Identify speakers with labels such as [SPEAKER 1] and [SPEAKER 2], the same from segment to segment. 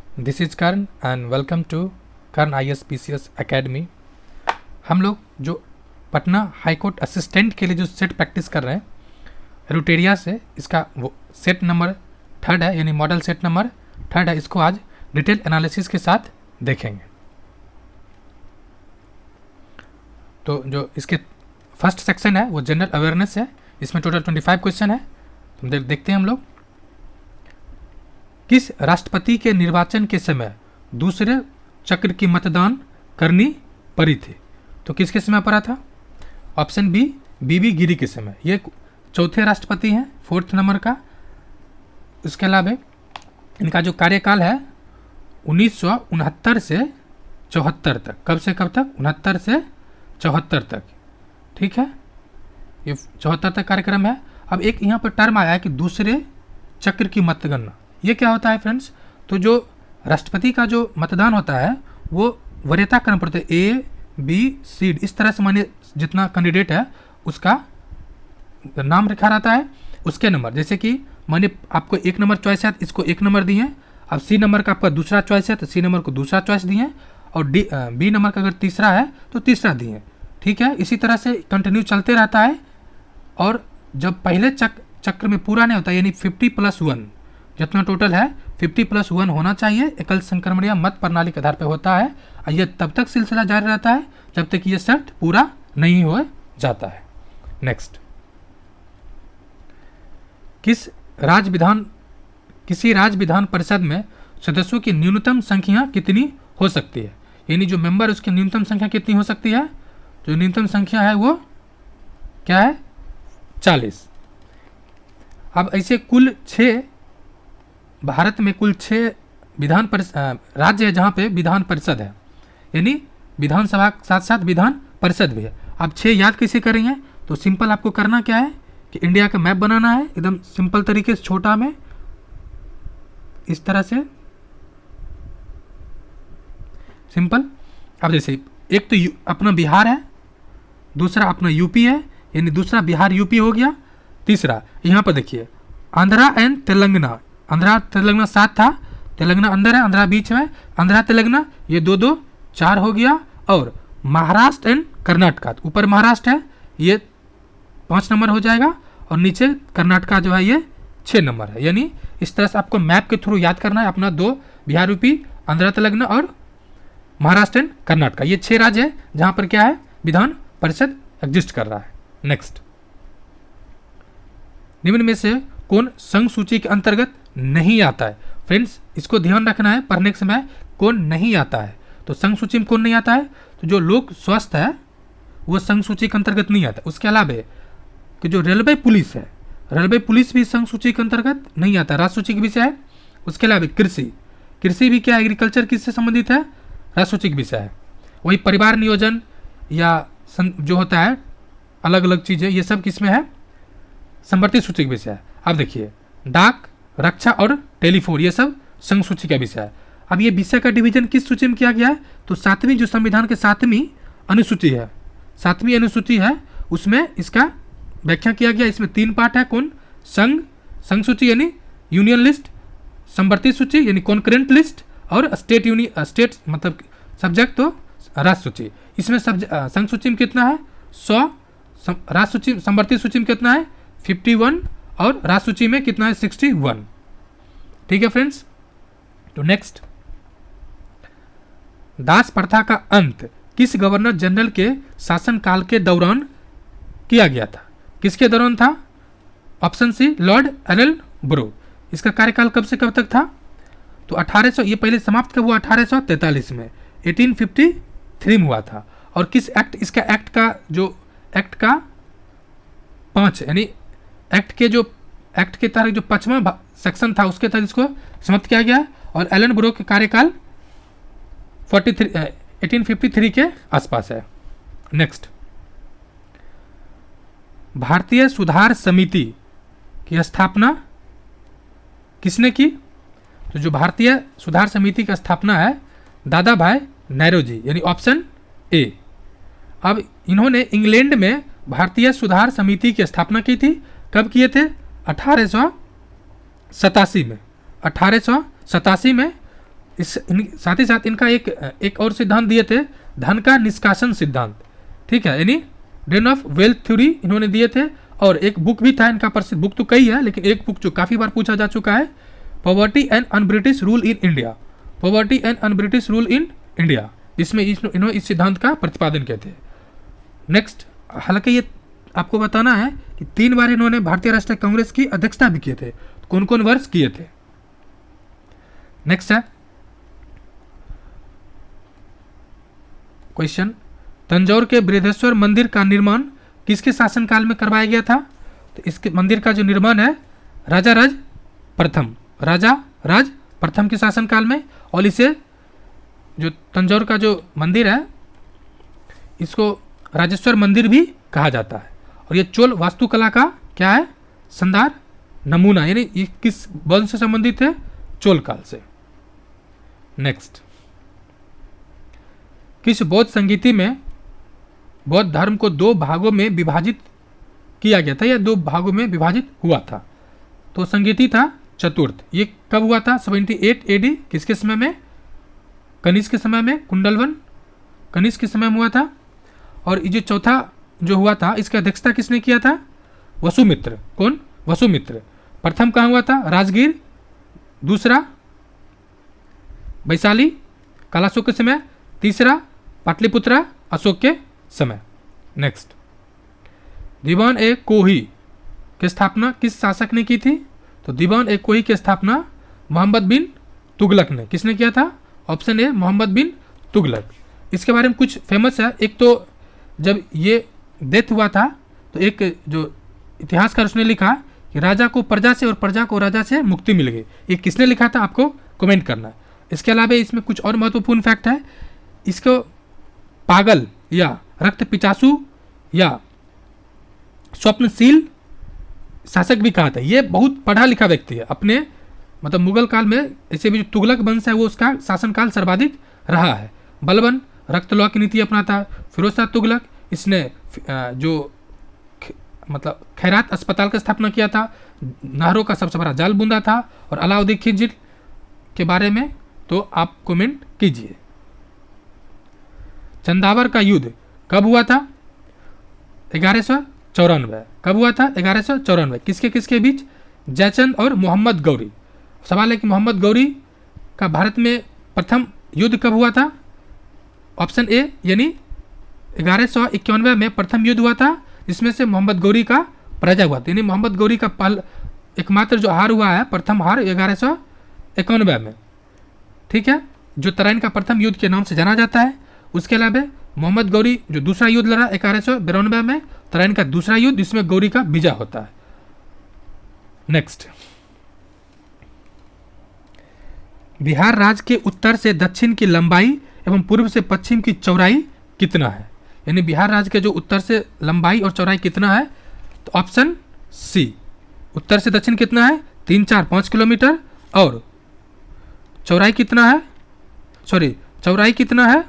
[SPEAKER 1] This is Karn and welcome to Karn IAS-PCS academy. हम लोग जो पटना हाई कोर्ट असिस्टेंट के लिए जो सेट प्रैक्टिस कर रहे हैं रूटेरिया से, इसका वो सेट नंबर 3 है, यानी मॉडल सेट नंबर 3 है। इसको आज डिटेल एनालिसिस के साथ देखेंगे। तो जो इसके फर्स्ट सेक्शन है वो जनरल अवेयरनेस है। इसमें टोटल 25 क्वेश्चन है। तो देखते हैं हम लोग। किस राष्ट्रपति के निर्वाचन के समय दूसरे चक्र की मतदान करनी पड़ी थी? तो किसके समय पड़ा था? ऑप्शन बी, बीबी गिरी के समय। ये चौथे राष्ट्रपति हैं, 4th नंबर का। इसके अलावा इनका जो कार्यकाल है 1969 से 74 तक। कब से कब तक? 69 से 74 तक। ठीक है, ये 74 तक कार्यक्रम है। अब एक यहाँ पर टर्म आया है कि दूसरे चक्र की मतगणना। ये क्या होता है फ्रेंड्स? तो जो राष्ट्रपति का जो मतदान होता है वो वरीयता क्रम पर होता है, A, B, C, इस तरह से माने जितना कैंडिडेट है उसका नाम रखा रहता है, उसके नंबर। जैसे कि माने आपको 1 नंबर चॉइस है, इसको 1 नंबर दिए हैं। अब C नंबर का आपका दूसरा चॉइस है तो C नंबर को दूसरा चॉइस दिए हैं, और B नंबर का अगर तीसरा है तो तीसरा दिए हैं। ठीक है, इसी तरह से कंटिन्यू चलते रहता है। और जब पहले चक्र में पूरा नहीं होता, यानी 50+1 जितना टोटल है 50+1 होना चाहिए, एकल संक्रमणीय मत प्रणाली के आधार पर होता है। और यह तब तक सिलसिला जारी रहता है जब तक ये शर्त पूरा नहीं हो जाता है। नेक्स्ट, किसी राज्य विधान परिषद में सदस्यों की न्यूनतम संख्या कितनी हो सकती है? यानी जो मेंबर उसकी न्यूनतम संख्या कितनी हो सकती है? जो न्यूनतम संख्या है वो क्या है? 40। अब ऐसे कुल 6 भारत में कुल 6 राज्य है जहाँ पे विधान परिषद है, यानी विधानसभा के साथ साथ विधान परिषद भी है। आप 6 याद कैसे करेंगे? तो सिंपल आपको करना क्या है कि इंडिया का मैप बनाना है, एकदम सिंपल तरीके से, छोटा में, इस तरह से सिंपल। अब जैसे एक तो अपना बिहार है, दूसरा अपना यूपी है, यानी दूसरा बिहार यूपी हो गया। तीसरा यहाँ पर देखिए आंध्रा एंड तेलंगाना। आंध्रा तेलंगाना 7 था, तेलंगाना अंदर है, आंध्रा बीच में, आंध्रा तेलंगाना, ये 2 4 हो गया। और महाराष्ट्र एंड कर्नाटका, ऊपर महाराष्ट्र है, ये 5 नंबर हो जाएगा, और नीचे कर्नाटका जो है ये 6 नंबर है। यानी इस तरह से आपको मैप के थ्रू याद करना है अपना 2 बिहार यूपी, आंध्रा तेलंगाना और महाराष्ट्र एंड कर्नाटका। ये 6 राज्य है जहाँ पर क्या है? विधान परिषद एग्जिस्ट कर रहा है। नेक्स्ट, निम्न में से कौन संघ सूची के अंतर्गत नहीं आता है? फ्रेंड्स इसको ध्यान रखना है पढ़ने के समय, कौन नहीं आता है। तो संघ सूची में कौन नहीं आता है? तो जो लोक स्वास्थ्य है वो संघ सूची के अंतर्गत नहीं आता। उसके अलावा कि जो रेलवे पुलिस है, रेलवे पुलिस भी संघ सूची के अंतर्गत नहीं आता, राज्य सूची के विषय है। उसके अलावा कृषि भी क्या, एग्रीकल्चर किससे संबंधित है? राज्य सूची के विषय है। वही परिवार नियोजन या जो होता है अलग अलग चीज़ें, ये सब किस में है? संवर्ती सूची का विषय है। अब देखिए डाक, रक्षा और टेलीफोन, ये सब संघ सूची का विषय है। अब ये विषय का डिवीजन किस सूची में किया गया है? तो 7वीं जो संविधान के 7वीं अनुसूची है, 7वीं अनुसूची है, उसमें इसका व्याख्या किया गया। इसमें 3 पार्ट है। कौन? संघ सूची यानी यूनियन लिस्ट, संवर्ती सूची यानी कॉन्करेंट लिस्ट, और स्टेट मतलब सब्जेक्ट तो राज्य सूची। इसमें संघ सूची में कितना है? 100, राज्य सूची संवर्ती सूची में कितना है? 51, और राज्य सूची में कितना है? 61। ठीक है फ्रेंड्स। तो नेक्स्ट, दास प्रथा का अंत किस गवर्नर जनरल के शासनकाल के दौरान किया गया था? किसके दौरान था? Option C, Lord Ellenborough. इसका कार्यकाल कब से कब तक था? तो 1800, ये पहले समाप्त कब हुआ? 1843 में, 1853 में हुआ था। और किस एक्ट, इसका एक्ट का जो एक्ट का 5, यानी एक्ट के तहत जो 5वां सेक्शन था उसके तहत इसको समाप्त किया गया। और एलन ब्रो के कार्यकाल 1853 के आसपास है। नेक्स्ट, भारतीय सुधार समिति की स्थापना किसने की? तो जो भारतीय सुधार समिति की स्थापना है दादा भाई नौरोजी, यानी ऑप्शन ए। अब इन्होंने इंग्लैंड में भारतीय सुधार समिति की स्थापना की थी। कब किए थे? 1887 में। 1887 में साथ ही साथ इनका एक और सिद्धांत दिए थे, धन का निष्कासन सिद्धांत, ठीक है, यानी ड्रेन ऑफ वेल्थ थ्योरी इन्होंने दिए थे। और एक बुक भी था इनका प्रसिद्ध, बुक तो कई है लेकिन एक बुक जो काफ़ी बार पूछा जा चुका है, poverty and un British rule in India, poverty and un British rule in India, इसमें इन्होंने इस सिद्धांत का प्रतिपादन किए थे। नेक्स्ट, हालांकि ये आपको बताना है कि 3 बार इन्होंने भारतीय राष्ट्रीय कांग्रेस की अध्यक्षता भी किए थे, तो कौन कौन वर्ष किए थे। नेक्स्ट है क्वेश्चन, तंजौर के बृहदेश्वर मंदिर का निर्माण किसके शासनकाल में करवाया गया था। तो इसके मंदिर का जो निर्माण है राजा राज प्रथम के शासनकाल में, और इसे जो तंजौर का जो मंदिर है इसको राजेश्वर मंदिर भी कहा जाता है। और ये चोल वास्तुकला का क्या है, शानदार नमूना, यानी ये किस वंश से संबंधित है, चोल काल से। नेक्स्ट, किस बौद्ध संगीति में बौद्ध धर्म को 2 भागों में विभाजित किया गया था या 2 भागों में विभाजित हुआ था। तो संगीति था चतुर्थ, ये कब हुआ था, 78 AD, किसके समय में, कनिष्क के समय में, कुंडलवन कनिष्क के समय में हुआ था। और ये जो चौथा जो हुआ था इसकी अध्यक्षता किसने किया था, वसुमित्र। कौन, वसुमित्र। प्रथम कहाँ हुआ था, राजगीर, दूसरा वैशाली कालाशोक के समय, तीसरा पाटलिपुत्रा अशोक के समय। नेक्स्ट, दीवान ए कोही की स्थापना किस शासक ने की थी। तो दीवान ए कोही की स्थापना मोहम्मद बिन तुगलक ने, किसने किया था, ऑप्शन ए मोहम्मद बिन तुगलक। इसके बारे में कुछ फेमस है, एक तो जब ये डेथ हुआ था तो एक जो इतिहासकार उसने लिखा कि राजा को प्रजा से और प्रजा को राजा से मुक्ति मिल गई, ये किसने लिखा था आपको कमेंट करना है। इसके अलावा इसमें कुछ और महत्वपूर्ण फैक्ट है, इसको पागल या रक्त पिचासु या स्वप्नशील शासक भी कहा था। ये बहुत पढ़ा लिखा व्यक्ति है, अपने मतलब मुगल काल में ऐसे भी जो तुगलक वंश है वो उसका शासनकाल सर्वाधिक रहा है। बलबन रक्तलौह की नीति अपनाता, फिरोज शाह तुगलक इसने जो मतलब खैरात अस्पताल का स्थापना किया था, नहरों का सबसे बड़ा जाल बूंदा था, और अलाउद्दीन खिलजी के बारे में तो आप कमेंट कीजिए। चंदावर का युद्ध कब हुआ था, 1194। कब हुआ था, 1194। किसके किसके बीच, जयचंद और मोहम्मद गौरी। सवाल है कि मोहम्मद गौरी का भारत में प्रथम युद्ध कब हुआ था, ऑप्शन ए यानी 1191 में प्रथम युद्ध हुआ था, इसमें से मोहम्मद गौरी का पराजय हुआ था। यानी मोहम्मद गौरी का एकमात्र जो हार हुआ है, प्रथम हार 1191 में, ठीक है, जो तराइन का प्रथम युद्ध के नाम से जाना जाता है। उसके अलावा मोहम्मद गौरी जो दूसरा युद्ध लड़ा 1192 में, तराइन का दूसरा युद्ध, जिसमें गौरी का विजय होता है। नेक्स्ट, बिहार राज्य के उत्तर से दक्षिण की लंबाई एवं पूर्व से पश्चिम की चौड़ाई कितना है। यानी बिहार राज्य के जो उत्तर से लंबाई और चौड़ाई कितना है, तो ऑप्शन सी, उत्तर से दक्षिण कितना है, 3, 4, 5 किलोमीटर, और चौड़ाई कितना है, चौड़ाई कितना है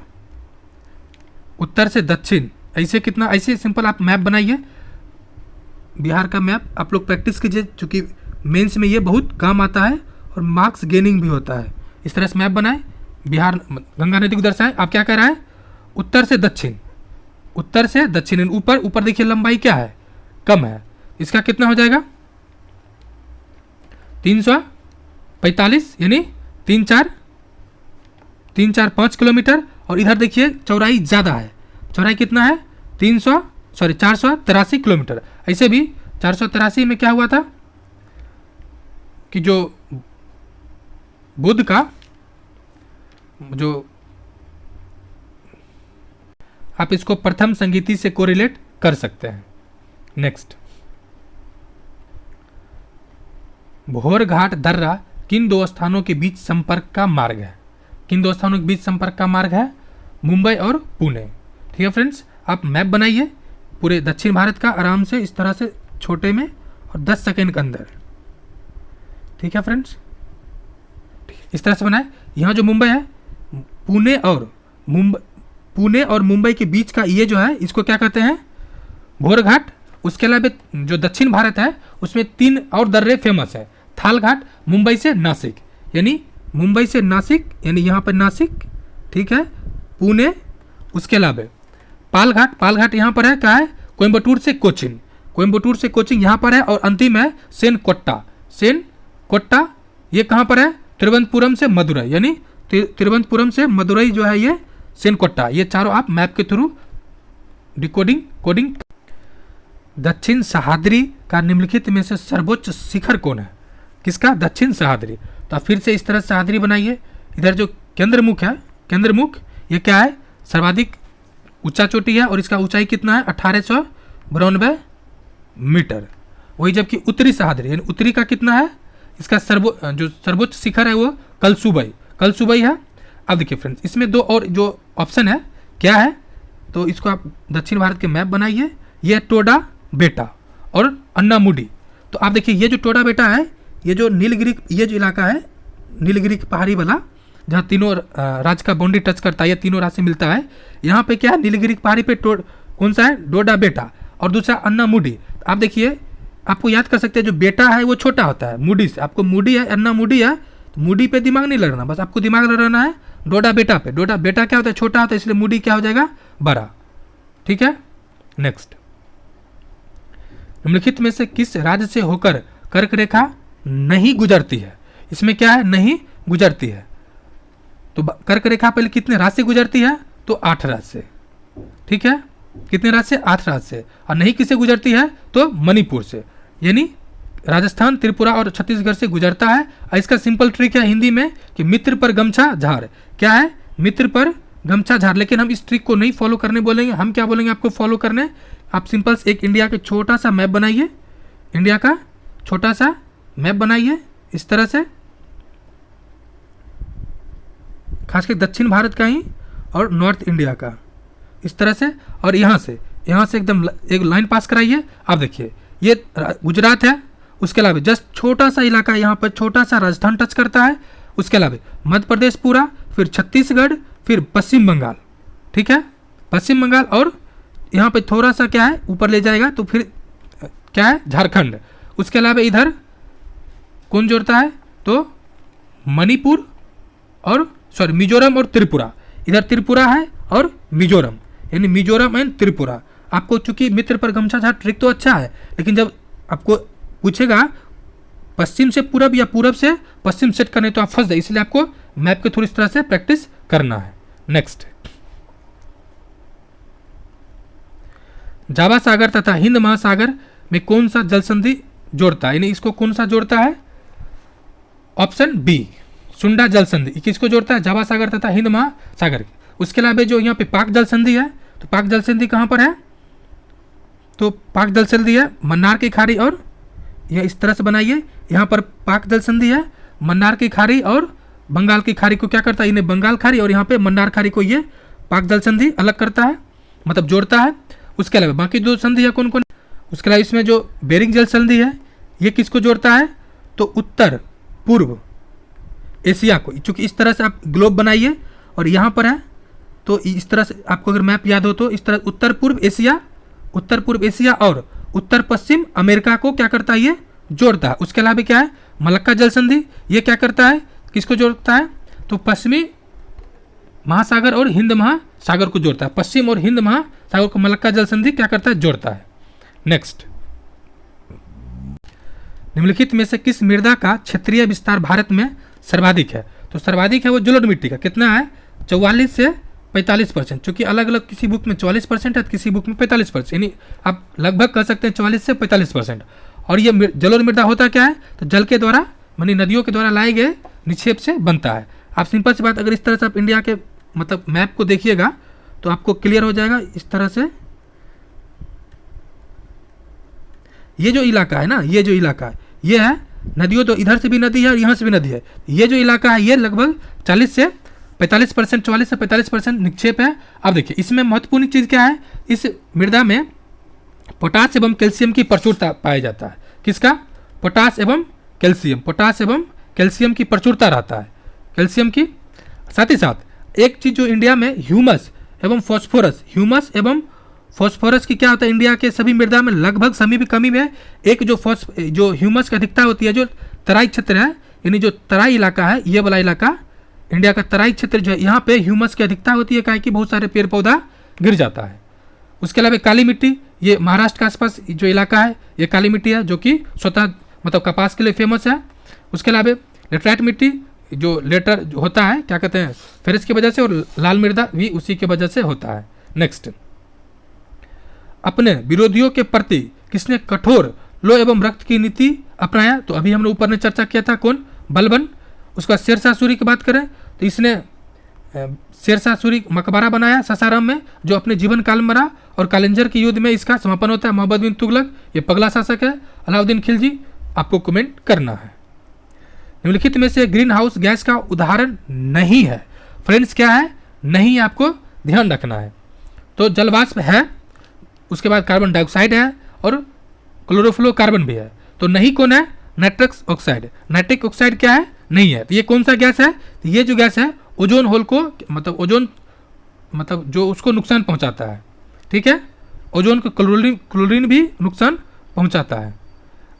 [SPEAKER 1] उत्तर से दक्षिण, ऐसे कितना, ऐसे सिंपल आप मैप बनाइए, बिहार का मैप आप लोग प्रैक्टिस कीजिए, चूँकि मेंस में ये बहुत काम आता है और मार्क्स गेनिंग भी होता है। इस तरह से मैप बनाए, बिहार गंगा नदी को दर्शाएं। आप क्या कह रहे हैं, उत्तर से दक्षिण, उत्तर से दक्षिण, ऊपर ऊपर देखिए लंबाई क्या है, कम है, इसका कितना हो जाएगा 345, यानी 3, 4, 5 किलोमीटर, और इधर देखिए चौड़ाई ज़्यादा है, चौड़ाई कितना है 483 किलोमीटर। ऐसे भी 483 में क्या हुआ था कि जो बुद्ध का जो, आप इसको प्रथम संगीति से कोरिलेट कर सकते हैं। नेक्स्ट, भोर घाट दर्रा किन 2 स्थानों के बीच संपर्क का मार्ग है। किन 2 स्थानों के बीच संपर्क का मार्ग है, मुंबई और पुणे। ठीक है फ्रेंड्स, आप मैप बनाइए पूरे दक्षिण भारत का आराम से, इस तरह से छोटे में और 10 सेकेंड के अंदर। ठीक है फ्रेंड्स, इस तरह से बनाए। यहाँ जो मुंबई है, पुणे और मुंबई के बीच का ये जो है, इसको क्या कहते हैं, भोर घाट। उसके अलावा जो दक्षिण भारत है उसमें 3 और दर्रे फेमस है, थाल घाट, मुंबई से नासिक, यानी मुंबई से नासिक यानी यहाँ पर नासिक, ठीक है, पुणे, उसके अलावा पालघाट, पालघाट यहाँ पर है, क्या है, कोयम्बटूर से कोचिन, कोयम्बटूर से कोचिन यहाँ पर है, और अंतिम है सेनकोट्टा, सेनकोट्टा ये कहाँ पर है, तिरुवनंतपुरम से मदुरई, यानी तिरुवनंतपुरम से मदुरई जो है ये सेनकोट्टा। ये चारों आप मैप के थ्रू डिकोडिंग कोडिंग। दक्षिण सह्याद्री का निम्नलिखित में से सर्वोच्च शिखर कौन है? किसका? दक्षिण सह्याद्री। तो आप फिर से इस तरह सह्याद्री बनाइए। इधर जो केंद्रमुख है, केंद्रमुख ये क्या है, सर्वाधिक ऊंचा चोटी है और इसका ऊंचाई कितना है, 1892 मीटर। वही जबकि उत्तरी सह्याद्री यानी उत्तरी का कितना है, इसका जो सर्वोच्च शिखर है वो कलसुबई है। अब देखिए फ्रेंड्स, इसमें दो और जो ऑप्शन है क्या है, तो इसको आप दक्षिण भारत के मैप बनाइए। ये टोडा बेटा और अन्नामुडी। तो आप देखिए ये जो टोडा बेटा है, ये जो नीलगिरी, ये जो इलाका है नीलगिरी पहाड़ी वाला, जहाँ तीनों राज्य का बाउंड्री टच करता है, ये तीनों राज्य से मिलता है। यहाँ पे क्या है, नीलगिरी पहाड़ी पे कौन सा है, डोडा बेटा, और दूसरा अन्नामुडी। आप देखिए, आपको याद कर सकते हैं, जो बेटा है वो छोटा होता है मूडी से। आपको मूडी है, अन्नामुडी है, तो मूडी पे दिमाग नहीं लगाना, बस आपको दिमाग लगाना है डोडा बेटा पे। डोडा बेटा क्या होता है, छोटा होता है, इसलिए मूडी क्या हो जाएगा, बड़ा। ठीक है, नेक्स्ट। निम्नलिखित में से किस राज्य से होकर कर्क रेखा नहीं गुजरती है? इसमें क्या है, नहीं गुजरती है। तो कर्क रेखा पहले कितने राज्य से गुजरती है, तो 8 राज्य से। ठीक है, कितने राज्य से, 8 राज्य से। और नहीं किससे गुजरती है, तो मणिपुर से, यानी राजस्थान, त्रिपुरा और छत्तीसगढ़ से गुजरता है। और इसका सिंपल ट्रिक है हिंदी में कि मित्र पर गमछा झाड़। क्या है, मित्र पर गमछा झाड़। लेकिन हम इस ट्रिक को नहीं फॉलो करने बोलेंगे, हम क्या बोलेंगे आपको फॉलो करने। आप सिंपल एक इंडिया के छोटा सा मैप बनाइए, इंडिया का छोटा सा मैप बनाइए इस तरह से, खासकर दक्षिण भारत का ही और नॉर्थ इंडिया का इस तरह से। और यहाँ से एकदम एक लाइन पास कराइए। आप देखिए ये गुजरात है, उसके अलावा जस्ट छोटा सा इलाका यहाँ पर, छोटा सा राजस्थान टच करता है। उसके अलावा मध्य प्रदेश पूरा, फिर छत्तीसगढ़, फिर पश्चिम बंगाल। ठीक है, पश्चिम बंगाल, और यहाँ पे थोड़ा सा क्या है ऊपर ले जाएगा तो फिर क्या है, झारखंड। उसके अलावा इधर कौन जोड़ता है, तो मणिपुर और मिजोरम और त्रिपुरा। इधर त्रिपुरा है और मिजोरम, यानी मिजोरम एंड त्रिपुरा। आपको चूंकि मित्र पर गमछा झाड़ ट्रिक तो अच्छा है, लेकिन जब आपको पूछेगा पश्चिम से पूरब या पूरब से पश्चिम सेट करने तो आप फंस जाए, इसलिए आपको मैप के थ्रू इस तरह से प्रैक्टिस करना है। नेक्स्ट, जावा सागर तथा हिंद महासागर में कौन सा जल संधि जोड़ता है, यानी इसको कौन सा जोड़ता है, ऑप्शन बी सुंडा जल संधि। किसको जोड़ता है, जावा सागर तथा हिंद महासागर। उसके अलावा जो यहाँ पे पाक जल संधि है, तो पाक जल संधि कहाँ पर है, तो पाक जल संधि है मन्नार की खाड़ी, और यह इस तरह से बनाइए, यहाँ पर पाक जल संधि है मन्नार की खाड़ी और बंगाल की खाड़ी को क्या करता है, इन्हें बंगाल खाड़ी, और यहाँ पे मन्नार खाड़ी को ये पाक जल संधि अलग करता है, मतलब जोड़ता है। उसके अलावा बाकी दो संधि है कौन कौन, उसके अलावा इसमें जो बेरिंग जल संधि है ये किसको जोड़ता है, तो उत्तर पूर्व एशिया को। चूंकि इस तरह से आप ग्लोब बनाइए और यहाँ पर है, तो इस तरह से आपको अगर मैप याद हो तो इस तरह उत्तर पूर्व एशिया और उत्तर पश्चिम अमेरिका को क्या करता है, ये जोड़ता है। उसके अलावा क्या है, मलक्का जल संधि, ये क्या करता है, किसको जोड़ता है, तो पश्चिमी महासागर और हिंद महासागर को जोड़ता है। पश्चिम और हिंद महासागर को मलक्का जल संधि क्या करता है, जोड़ता है। नेक्स्ट, निम्नलिखित में से किस मृदा का क्षेत्रीय विस्तार भारत में सर्वाधिक है, तो सर्वाधिक है वो जलोढ़ मिट्टी का। कितना है, 44 से 45%। चूंकि अलग अलग किसी बुक में 44% है, किसी बुक में 45%, यानी आप लगभग कह सकते हैं 44 से 45%। और ये जलोढ़ मृदा होता क्या है, तो जल के द्वारा यानी नदियों के द्वारा लाए गए निक्षेप से बनता है। आप सिंपल सी बात, अगर इस तरह से आप इंडिया के मतलब मैप को देखिएगा तो आपको क्लियर हो जाएगा इस तरह से। ये जो इलाका है ना, ये जो इलाका है ये है नदियों, तो इधर से भी नदी है और यहाँ से भी नदी है। ये जो इलाका है ये लगभग 40 से 45% निक्षेप है। अब देखिए इसमें महत्वपूर्ण चीज़ क्या है, इस मृदा में पोटास एवं कैल्शियम की प्रचुरता पाया जाता है। किसका, पोटास एवं कैल्शियम की प्रचुरता रहता है, कैल्शियम की। साथ ही साथ एक चीज़ जो इंडिया में ह्यूमस एवं फॉस्फोरस की क्या होता है, इंडिया के सभी मृदा में लगभग सभी भी कमी में एक जो ह्यूमस की अधिकता होती है, जो तराई क्षेत्र है यानी जो तराई इलाका है, ये वाला इलाका इंडिया का तराई क्षेत्र जो है, यहाँ पे ह्यूमस की अधिकता होती है, कि बहुत सारे पेड़ पौधा गिर जाता है। उसके अलावा काली मिट्टी, ये महाराष्ट्र के आसपास जो इलाका है ये काली मिट्टी है, जो कि स्वतः मतलब कपास के लिए फेमस है। उसके अलावा लेटराइट मिट्टी, जो लेटर जो होता है क्या कहते हैं फेरस की वजह से, और लाल मृदा भी उसी की वजह से होता है। नेक्स्ट, अपने विरोधियों के प्रति किसने कठोर लो एवं रक्त की नीति अपनाया? तो अभी हमने ऊपर ने चर्चा किया था, कौन? बलबन। उसका शेरशाह सूरी की बात करें तो इसने शेरशाह सूरी मकबरा बनाया सासाराम में, जो अपने जीवन काल में मरा, और कालिंजर के युद्ध में इसका समापन होता है। मोहम्मद बिन तुगलक, ये पगला शासक है। अलाउद्दीन खिलजी, आपको कमेंट करना है। निम्नलिखित में से ग्रीन हाउस गैस का उदाहरण नहीं है। फ्रेंड्स क्या है? नहीं, आपको ध्यान रखना है। तो जलवाष्प है, उसके बाद कार्बन डाइऑक्साइड है, और क्लोरोफ्लोरोकार्बन भी है। तो नहीं कौन है? Nitrous oxide. नाइट्रिक ऑक्साइड क्या है? नहीं है। तो ये कौन सा गैस है? तो ये जो गैस है ओजोन होल को, मतलब ओजोन मतलब जो उसको नुकसान पहुंचाता है, ठीक है। ओजोन को क्लोरीन भी नुकसान पहुंचाता है।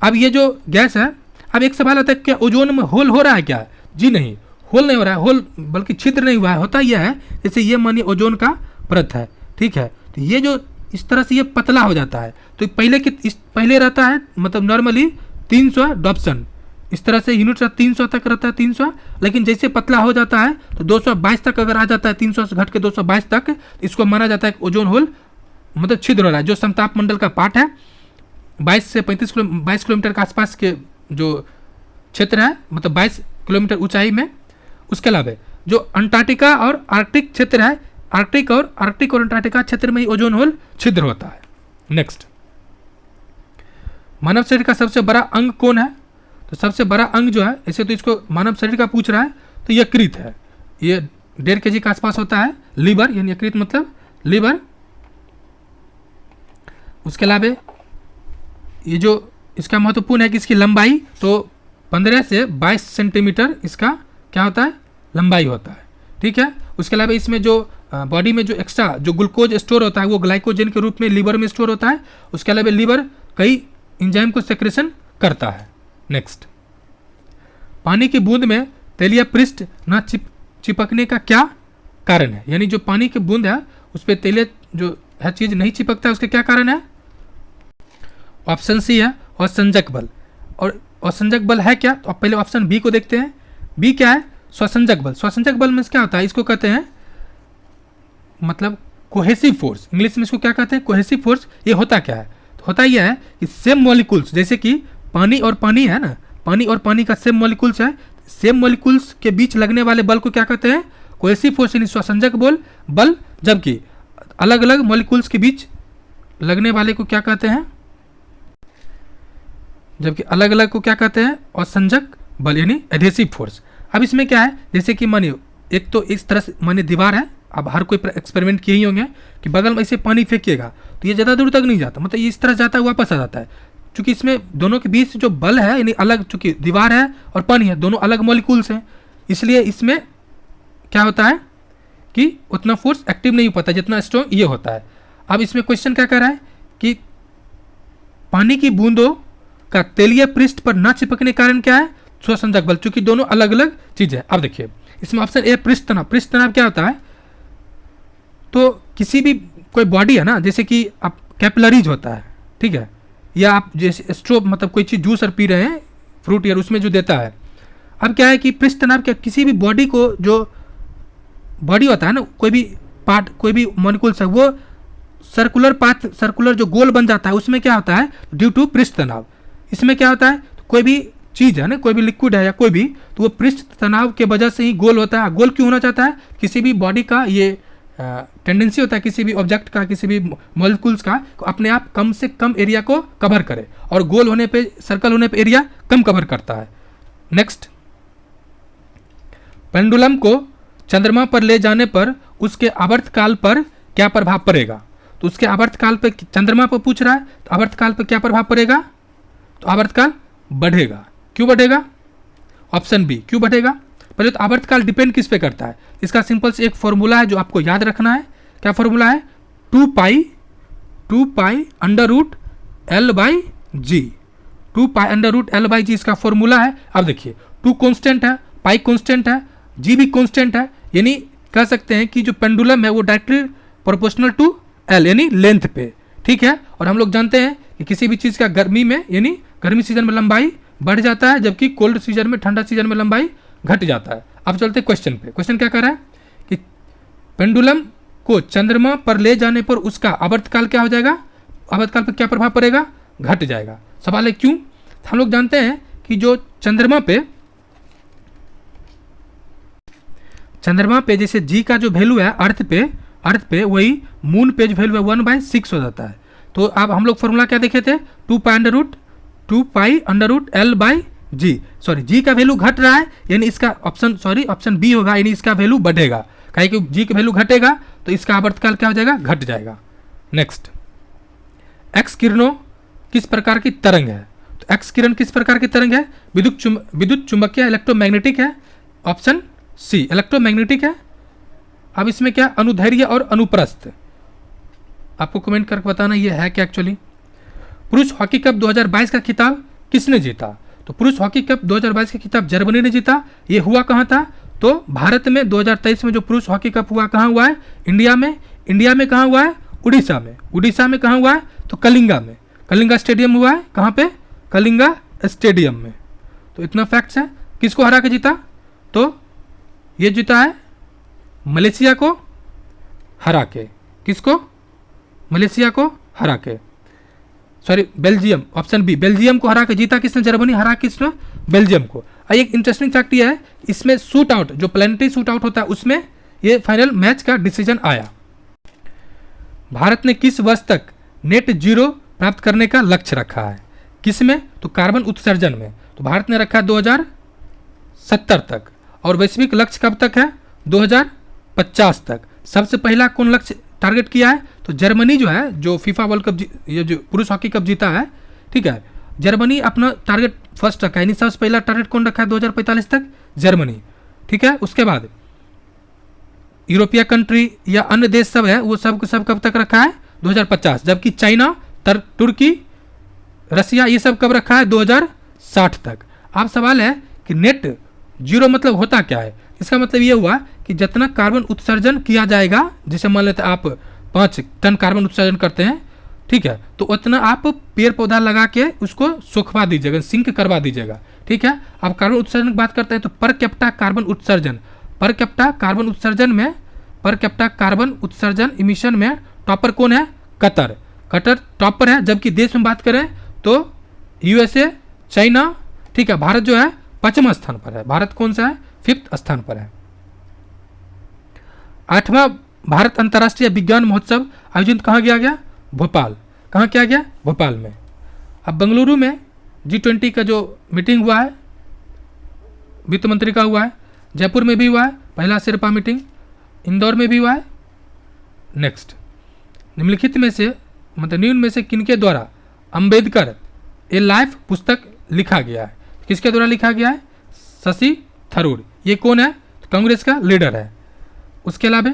[SPEAKER 1] अब ये जो गैस है, अब एक सवाल आता है, क्या ओजोन में होल हो रहा है क्या? जी नहीं, होल नहीं हो रहा है, होल बल्कि छिद्र नहीं हुआ है। होता यह है जैसे ये मानिए ओजोन का परत है, ठीक है। तो ये जो इस तरह से ये पतला हो जाता है, तो पहले रहता है मतलब नॉर्मली 300 डॉप्सन, इस तरह से यूनिट 300 तक रहता है, 300। लेकिन जैसे पतला हो जाता है तो 222 तक अगर आ जाता है, 300 से घट के 222 तक, इसको माना जाता है ओजोन होल मतलब छिद्र हो रहा है। जो समताप मंडल का पार्ट है 22 से 22 किलोमीटर के आसपास के जो क्षेत्र है, मतलब 22 किलोमीटर ऊंचाई में। उसके अलावा जो अंटार्कटिका और आर्कटिक क्षेत्र है, आर्कटिक और अंटार्कटिका क्षेत्र में ही ओजोन होल छिद्र होता है। नेक्स्ट, मानव शरीर का सबसे बड़ा अंग कौन है? तो सबसे बड़ा अंग जो है, ऐसे तो इसको मानव शरीर का पूछ रहा है, तो यकृत है। ये 1.5 kg के आसपास होता है। लीवर, यानी यकृत मतलब लीवर। उसके अलावा ये जो इसका महत्वपूर्ण है कि इसकी लंबाई तो 15 से 22 सेंटीमीटर इसका क्या होता है? लंबाई होता है, ठीक है। उसके अलावा इसमें जो बॉडी में जो एक्स्ट्रा जो ग्लूकोज स्टोर होता है वो ग्लाइकोजन के रूप में लीवर में स्टोर होता है। उसके अलावा लीवर कई एंजाइम को सेक्रेशन करता है। नेक्स्ट, पानी की बूंद में तैलीय पृष्ठ न चिपकने का क्या कारण है? यानी जो पानी की बूंद है उस पर तैलीय जो है चीज नहीं चिपकता है, उसका क्या कारण है? ऑप्शन सी है असंजक बल। और असंजक बल है क्या? तो आप पहले ऑप्शन बी को देखते हैं। बी क्या है? स्वसंजक बल। स्वसंजक बल में क्या होता है? इसको कहते हैं मतलब कोहेसिव फोर्स। इंग्लिश में इसको क्या कहते हैं? Cohesive force. ये होता क्या है? तो होता यह है कि सेम मॉलिक्यूल्स, जैसे कि पानी और पानी है ना, पानी और पानी का सेम मॉलिक्यूल्स है, सेम मॉलिक्यूल्स के बीच लगने वाले बल को क्या कहते हैं? कोहेसिव फोर्स, यानी स्वसंजक बल। जबकि अलग अलग मॉलिक्यूल्स के बीच लगने वाले को क्या कहते हैं? जबकि अलग अलग को क्या कहते हैं? असंजक बल, यानी एडहेसिव फोर्स। अब इसमें क्या है, जैसे कि मानिए एक तो इस तरह से मानिए दीवार है, अब हर कोई एक्सपेरिमेंट किए ही होंगे कि बगल में ऐसे पानी फेंकिएगा तो ये ज़्यादा दूर तक नहीं जाता, मतलब ये इस तरह जाता है वापस आ जाता है। चूंकि इसमें दोनों के बीच जो बल है, यानी अलग, चूंकि दीवार है और पानी है, दोनों अलग मॉलिक्यूल्स हैं, इसलिए इसमें क्या होता है कि उतना फोर्स एक्टिव नहीं हो पाता जितना स्ट्रॉन्ग ये होता है। अब इसमें क्वेश्चन क्या कर रहा है कि पानी की बूंदों का तैलीय पृष्ठ पर न चिपकने के कारण क्या है? स्वसंजक बल, चूंकि दोनों अलग अलग चीज है। अब देखिए इसमें ऑप्शन ए पृष्ठ तनाव। पृष्ठ तनाव क्या होता है? तो किसी भी कोई बॉडी है ना, जैसे कि आप कैपिलरीज होता है, ठीक है, या आप जैसे स्ट्रोब मतलब कोई चीज़ जूस और पी रहे हैं फ्रूट या उसमें जो देता है। अब क्या है कि पृष्ठ तनाव क्या, किसी भी बॉडी को जो बॉडी होता है ना, कोई भी पार्ट, कोई भी मॉलिक्यूल्स है, वो सर्कुलर जो गोल बन जाता है, उसमें क्या होता है? ड्यू टू पृष्ठ तनाव। इसमें क्या होता है? कोई भी चीज़ है ना, कोई भी लिक्विड है या कोई भी, तो वो पृष्ठ तनाव के वजह से ही गोल होता है। गोल क्यों होना चाहता है? किसी भी बॉडी का ये टेंडेंसी होता है, किसी भी ऑब्जेक्ट का, किसी भी मॉलिक्यूल्स का अपने आप कम से कम एरिया को कवर करे, और गोल होने पे, सर्कल होने पे एरिया कम कवर करता है। नेक्स्ट, पेंडुलम को चंद्रमा पर ले जाने पर उसके आवर्तकाल पर क्या प्रभाव पड़ेगा? तो उसके आवर्तकाल पे चंद्रमा पर पूछ रहा है, तो आवर्तकाल पर क्या प्रभाव पड़ेगा? तो आवर्तकाल बढ़ेगा। क्यों बढ़ेगा? ऑप्शन बी, क्यों बढ़ेगा? पहले तो आवर्तकाल डिपेंड किस पे करता है? इसका सिंपल से एक फॉर्मूला है जो आपको याद रखना है। क्या फॉर्मूला है? 2 pi under root L/G। 2 pi under root L/G इसका फॉर्मूला है। अब देखिए टू कांस्टेंट है, पाई कांस्टेंट है, जी भी कांस्टेंट है, यानी कह सकते हैं कि जो पेंडुलम है वो डायरेक्टली प्रोपोर्शनल टू एल यानी लेंथ पे, ठीक है। और हम लोग जानते हैं कि किसी भी चीज़ का गर्मी में यानी गर्मी सीजन में लंबाई बढ़ जाता है, जबकि कोल्ड सीजन में ठंडा सीजन में लंबाई घट जाता है। अब चलते हैं क्वेश्चन पे। क्वेश्चन क्या कर रहा है कि पेंडुलम को चंद्रमा पर ले जाने पर उसका आवर्तकाल क्या हो जाएगा, आवर्तकाल पर क्या प्रभाव पड़ेगा, घट जाएगा। सवाल है क्यों। हम लोग जानते हैं कि जो चंद्रमा पे जैसे जी का जो वैल्यू है अर्थ पे वही मून पे जो वैल्यू है 1/6 हो जाता है। तो अब हम लोग फॉर्मूला क्या देखे थे, 2 pi under root L by g. Sorry, g का वैल्यू घट रहा है यानी इसका ऑप्शन बी होगा, यानी इसका वैल्यू बढ़ेगा। कहीं कि जी का वैल्यू घटेगा तो इसका आवर्तकाल क्या हो जाएगा, घट जाएगा। नेक्स्ट, एक्स किरणों किस प्रकार की तरंग है। तो एक्स किरण किस प्रकार की तरंग है, विद्युत चुंबकीय इलेक्ट्रोमैग्नेटिक है। ऑप्शन सी इलेक्ट्रोमैग्नेटिक है। अब इसमें क्या अनुदैर्ध्य और अनुप्रस्थ, आपको कमेंट करके बताना ये है क्या एक्चुअली। पुरुष हॉकी कप 2022 का खिताब किसने जीता। तो पुरुष हॉकी कप 2022 का खिताब जर्मनी ने जीता। ये हुआ कहाँ था, तो भारत में 2023 में जो पुरुष हॉकी कप हुआ कहाँ हुआ है, इंडिया में कहाँ हुआ है, उड़ीसा में कहाँ हुआ है, तो कलिंगा स्टेडियम हुआ है। कहाँ पे, कलिंगा स्टेडियम में। तो इतना फैक्ट्स है। किसको हरा के जीता, तो ये जीता है मलेशिया को हरा के। किसको, मलेशिया को हरा के, sorry Belgium, option B Belgium को हरा के जीता किसने, जर्मनी हरा किसने, बेल्जियम को। एक इंटरेस्टिंग फैक्ट ये है, इसमें शूट आउट जो प्लेनेटरी शूट आउट होता है उसमें ये फाइनल मैच का डिसीजन आया। भारत ने किस वर्ष तक नेट जीरो प्राप्त करने का लक्ष्य रखा है, किसमें, तो कार्बन उत्सर्जन में। तो भारत ने रखा 2070 तक, और वैश्विक लक्ष्य कब तक है, 2050 तक। सबसे पहला कौन लक्ष्य टारगेट किया है, तो जर्मनी जो है, जो फीफा वर्ल्ड कप ये जो पुरुष हॉकी कप जीता है, ठीक है, जर्मनी अपना टारगेट फर्स्ट रखा है, यानी सबसे पहला टारगेट कौन रखा है 2045 तक, जर्मनी, ठीक है। उसके बाद यूरोपीय कंट्री या अन्य देश सब है वो सब कब तक रखा है, 2050, जबकि चाइना, तुर्की, रसिया ये सब कब रखा है, 2060 तक। अब सवाल है कि नेट जीरो मतलब होता क्या है। इसका मतलब ये हुआ कि जितना कार्बन उत्सर्जन किया जाएगा, जैसे मान लेते आप 5 टन कार्बन उत्सर्जन करते हैं, ठीक है, तो उतना आप पेड़ पौधा लगा के उसको सुखवा दीजिएगा, सिंक करवा दीजिएगा, ठीक है। आप कार्बन उत्सर्जन की बात करते हैं तो पर कैप्टा कार्बन उत्सर्जन इमिशन में टॉपर कौन है, कतर टॉपर है। जबकि देश में बात करें तो यूएसए, चाइना, ठीक है। भारत जो है 5वां स्थान पर है, भारत कौन सा है, 5th स्थान पर है। 8वां भारत अंतर्राष्ट्रीय विज्ञान महोत्सव आयोजित कहाँ किया गया, भोपाल। कहाँ किया गया, भोपाल में। अब बेंगलुरु में G20 का जो मीटिंग हुआ है, वित्त मंत्री का हुआ है, जयपुर में भी हुआ है पहला शेरपा मीटिंग, इंदौर में भी हुआ है। नेक्स्ट, निम्नलिखित में से किनके द्वारा अंबेडकर ए लाइफ पुस्तक लिखा गया है। किसके द्वारा लिखा गया है, शशि थरूर। ये कौन है, कांग्रेस का लीडर है। उसके अलावा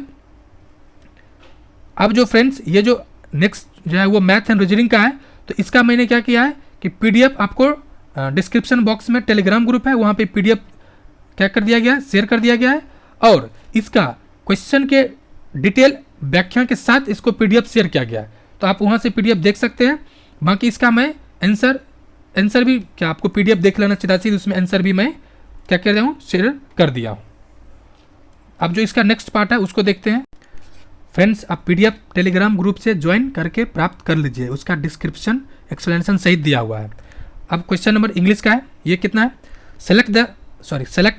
[SPEAKER 1] अब जो फ्रेंड्स ये जो नेक्स्ट जो है वो मैथ एंड रीजनिंग का है, तो इसका मैंने क्या किया है कि पीडीएफ आपको डिस्क्रिप्शन बॉक्स में टेलीग्राम ग्रुप है, वहाँ पे पीडीएफ क्या कर दिया गया है, शेयर कर दिया गया है, और इसका क्वेश्चन के डिटेल व्याख्या के साथ इसको पीडीएफ शेयर किया गया है। तो आप वहाँ से पीडीएफ देख सकते हैं। बाकी इसका मैं आंसर भी क्या आपको पीडीएफ देख लेना चाहिए, उसमें आंसर भी मैं क्या कर रहा हूँ, शेयर कर दिया हूँ। अब जो इसका नेक्स्ट पार्ट है उसको देखते हैं। फ्रेंड्स, आप पीडीएफ टेलीग्राम ग्रुप से ज्वाइन करके प्राप्त कर लीजिए, उसका डिस्क्रिप्शन एक्सप्लेनेशन सहित दिया हुआ है। अब क्वेश्चन नंबर इंग्लिश का है, ये कितना है, select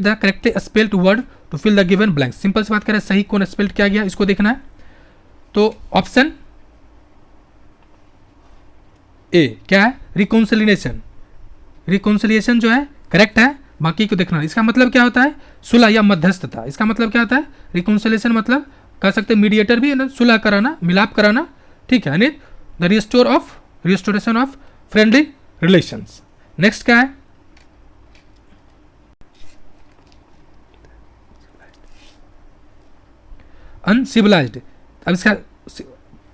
[SPEAKER 1] the correctly spelled word to fill the given blank. Simple सी बात करें, सही कौन स्पेल्ड किया गया इसको देखना है। तो ऑप्शन ए क्या है, रिकॉन्सिलिएशन जो है करेक्ट है, बाकी को देखना। इसका मतलब क्या होता है, सुलह या मध्यस्थता। इसका मतलब क्या होता है, रिकॉन्सिलिएशन मतलब कह सकते हैं मीडिएटर भी है ना, सुलह कराना, मिलाप कराना, ठीक है, यानी the restoration of friendly relations. Next क्या है, अनसिविलाइज्ड। अब इसका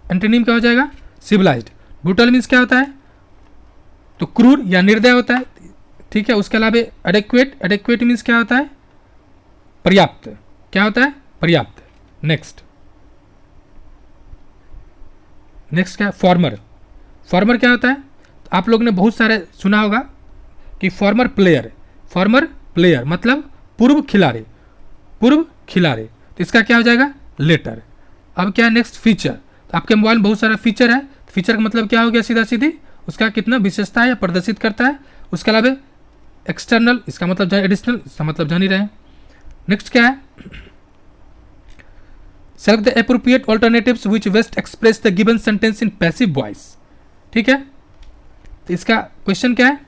[SPEAKER 1] एंटोनिम क्या हो जाएगा, सिविलाइज्ड। ब्रूटल मीन्स क्या होता है, तो क्रूर या निर्दय होता है, ठीक है। उसके अलावा एडेक्वेट, एडेक्वेट मीन्स क्या होता है? पर्याप्त। क्या होता है? पर्याप्त। नेक्स्ट नेक्स्ट क्या है? फॉर्मर। फॉर्मर क्या होता है? आप लोग ने बहुत सारे सुना होगा कि फॉर्मर प्लेयर, फॉर्मर प्लेयर मतलब पूर्व खिलाड़ी, पूर्व खिलाड़ी। तो इसका क्या हो जाएगा? लेटर। अब क्या है नेक्स्ट? फीचर। तो आपके मोबाइल में बहुत सारा फीचर है, फीचर का मतलब क्या हो गया? सीधा सीधी उसका कितना विशेषता है या प्रदर्शित करता है। उसके अलावा एक्सटर्नल, इसका मतलब एडिशनल, इसका मतलब जान ही रहे हैं। नेक्स्ट क्या है? Select the appropriate alternatives which best express the given sentence in passive voice. ठीक है। तो इसका क्वेश्चन क्या है?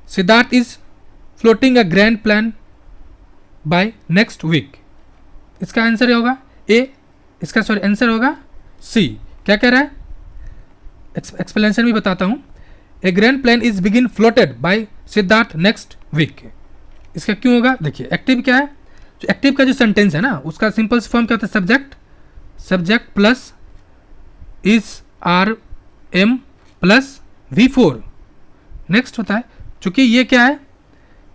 [SPEAKER 1] Siddharth is floating a grand plan by next week. इसका आंसर होगा ए, इसका सॉरी आंसर होगा सी। क्या कह रहा है? एक्सप्लेनेशन भी बताता हूं। ए ग्रैंड प्लान इज बिगिन floated by Siddharth next week. इसका क्यों होगा? देखिए एक्टिव क्या है? जो एक्टिव का जो सेंटेंस है ना, उसका सिंपल फॉर्म क्या होता है? Subject, subject plus is R M plus V4। Next होता है, चूंकि ये क्या है?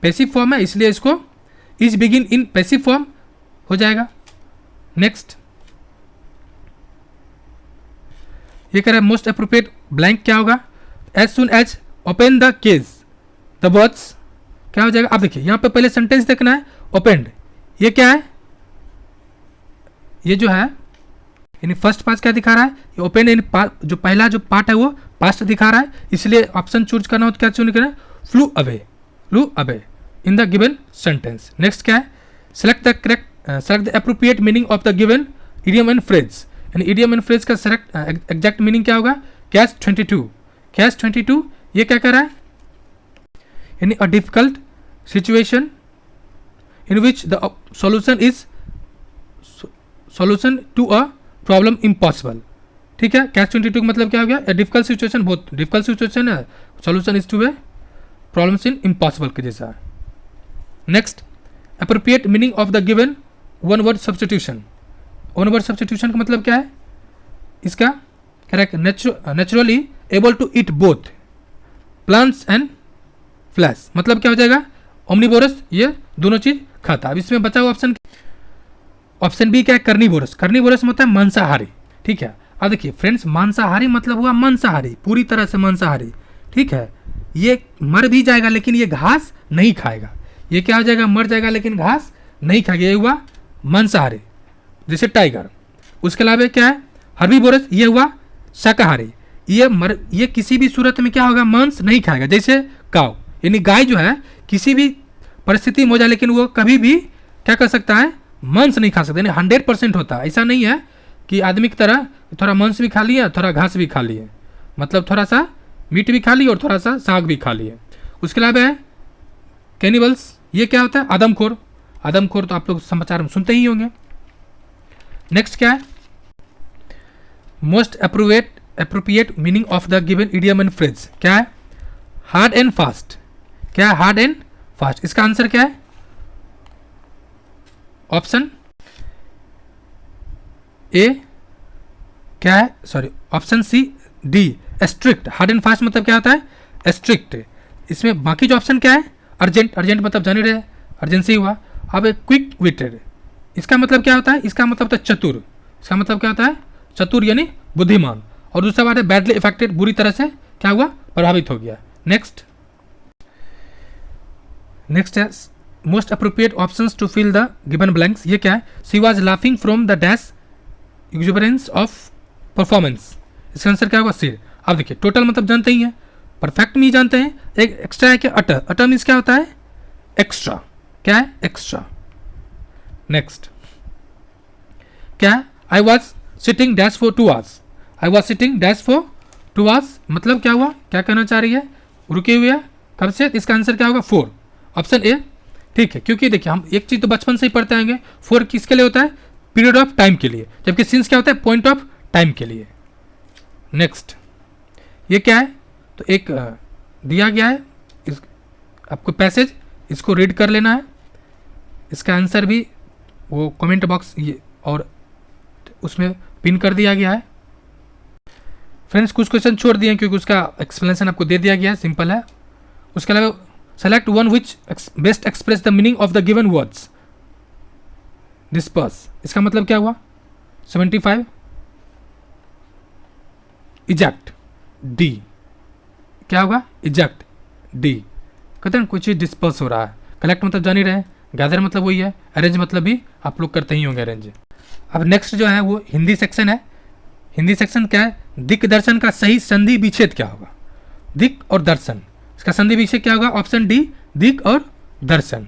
[SPEAKER 1] पैसिव फॉर्म है, इसलिए इसको is begin in passive form हो जाएगा। नेक्स्ट ये कह रहा है मोस्ट अप्रोप्रिएट ब्लैंक क्या होगा? As soon as open the case the words क्या हो जाएगा? अब देखिए यहां पे पहले सेंटेंस देखना है। ओपेंड, ये क्या है? ये जो है यानी फर्स्ट पार्ट क्या दिखा रहा है? ये ओपन इन जो पहला जो पार्ट है वो पास्ट दिखा रहा है, इसलिए ऑप्शन चूज करना हो तो क्या चूज करना है? Flu away, flu away in the given sentence. Next क्या है? Select the correct, select the appropriate meaning of the given idiom and phrase. यानी इडियम एंड फ्रेज का सेलेक्ट एग्जैक्ट मीनिंग क्या होगा? कैच 22। कैच 22 ये क्या कर रहा है? यानी a difficult situation in which the solution is solution to a problem impossible. ठीक है। कैच 22 का मतलब क्या हो गया? ए डिफिकल्ट सिचुएशन, बहुत डिफिकल्ट सिचुएशन है, solution is to a problems in impossible के जैसा। Next appropriate meaning of the given one word substitution. One word substitution का मतलब क्या है? इसका correct naturally able to eat both plants and flesh, मतलब क्या हो जाएगा? ओमनीवोरस, ये दोनों चीज खाता। अब इसमें बचा हुआ ऑप्शन, ऑप्शन बी क्या है? कर्निवोरस। कर्निवोरस मतलब मांसाहारी। ठीक है। अब देखिए फ्रेंड्स, मांसाहारी मतलब हुआ मांसाहारी, पूरी तरह से मांसाहारी। ठीक है। ये मर भी जाएगा लेकिन ये घास नहीं खाएगा। ये क्या हो जाएगा? मर जाएगा लेकिन घास नहीं खाएगा। ये हुआ मांसाहारी, जैसे टाइगर। उसके अलावा क्या है? हर्बीवोरस, ये हुआ शाकाहारी। ये किसी भी सूरत में क्या होगा? मांस नहीं खाएगा, जैसे काऊ, यानी गाय जो है किसी भी परिस्थिति में हो जाए लेकिन वो कभी भी क्या कर सकता है? मांस नहीं खा सकता। यानी 100% होता है। ऐसा नहीं है कि आदमी की तरह थोड़ा मांस भी खा लिया, थोड़ा घास भी खा लिए, मतलब थोड़ा सा मीट भी खा लिया और थोड़ा सा साग भी खा लिए। उसके अलावा है कैनिबल्स, ये क्या होता है? आदमखोर। आदमखोर तो आप लोग समाचार में सुनते ही होंगे। नेक्स्ट क्या है? Most appropriate meaning of the given idiom and phrase क्या है? Hard and fast. क्या है? Hard and fast. इसका आंसर क्या है? ऑप्शन ए क्या है? Sorry, option C D strict. Hard and fast मतलब क्या होता है? स्ट्रिक्ट। इसमें बाकी जो ऑप्शन क्या है? अर्जेंट। अर्जेंट मतलब जान ही रहे, अर्जेंसी हुआ। अब क्विक विटेड, इसका मतलब क्या होता है? इसका मतलब होता है चतुर। इसका मतलब क्या होता है? चतुर यानी बुद्धिमान। और दूसरा बात है बैडली इफेक्टेड, बुरी तरह से क्या हुआ? प्रभावित हो गया। नेक्स्ट नेक्स्ट है most appropriate options to fill the given blanks. ये क्या है? She was laughing from the dash exuberance of performance. इसका आंसर क्या होगा? सी। अब देखिए टोटल मतलब जानते ही हैं, परफेक्ट में ही जानते हैं। एक एक्स्ट्रा है क्या? अटर। अटर मीन्स क्या होता है? एक्स्ट्रा। क्या है? एक्स्ट्रा। नेक्स्ट क्या है? I was sitting dash for 2 hours। I was sitting dash for 2 hours मतलब क्या हुआ? क्या कहना चाह रही है? रुके हुए है कब से? इसका आंसर क्या होगा? 4, ऑप्शन ए। ठीक है, क्योंकि देखिए हम एक चीज तो बचपन से ही पढ़ते आएंगे, 4 किसके लिए होता है? पीरियड ऑफ टाइम के लिए, जबकि सिंस क्या होता है? पॉइंट ऑफ टाइम के लिए। नेक्स्ट ये क्या है? तो एक दिया गया है आपको पैसेज, इसको रीड कर लेना है। इसका आंसर भी वो कमेंट बॉक्स ये और उसमें पिन कर दिया गया है। फ्रेंड्स कुछ क्वेश्चन छोड़ दिए क्योंकि उसका एक्सप्लेनेशन आपको दे दिया गया है, सिंपल है। उसके अलावा select one which best express the meaning of the given words. Disperse, इसका मतलब क्या हुआ? 75। इजेक्ट, डी, क्या होगा? Eject, D. कहते हैं कोई चीज़ डिस्पर्स हो रहा है। कलेक्ट मतलब जान ही रहे, गैदर मतलब वही है, अरेंज मतलब भी आप लोग करते ही होंगे अरेंज। अब नेक्स्ट जो है वो हिंदी सेक्शन है। हिंदी सेक्शन क्या है? दिक् दर्शन का सही संधि विच्छेद क्या होगा? दिक् और दर्शन, इसका संधि विच्छेद क्या होगा? ऑप्शन डी, दिक् और दर्शन।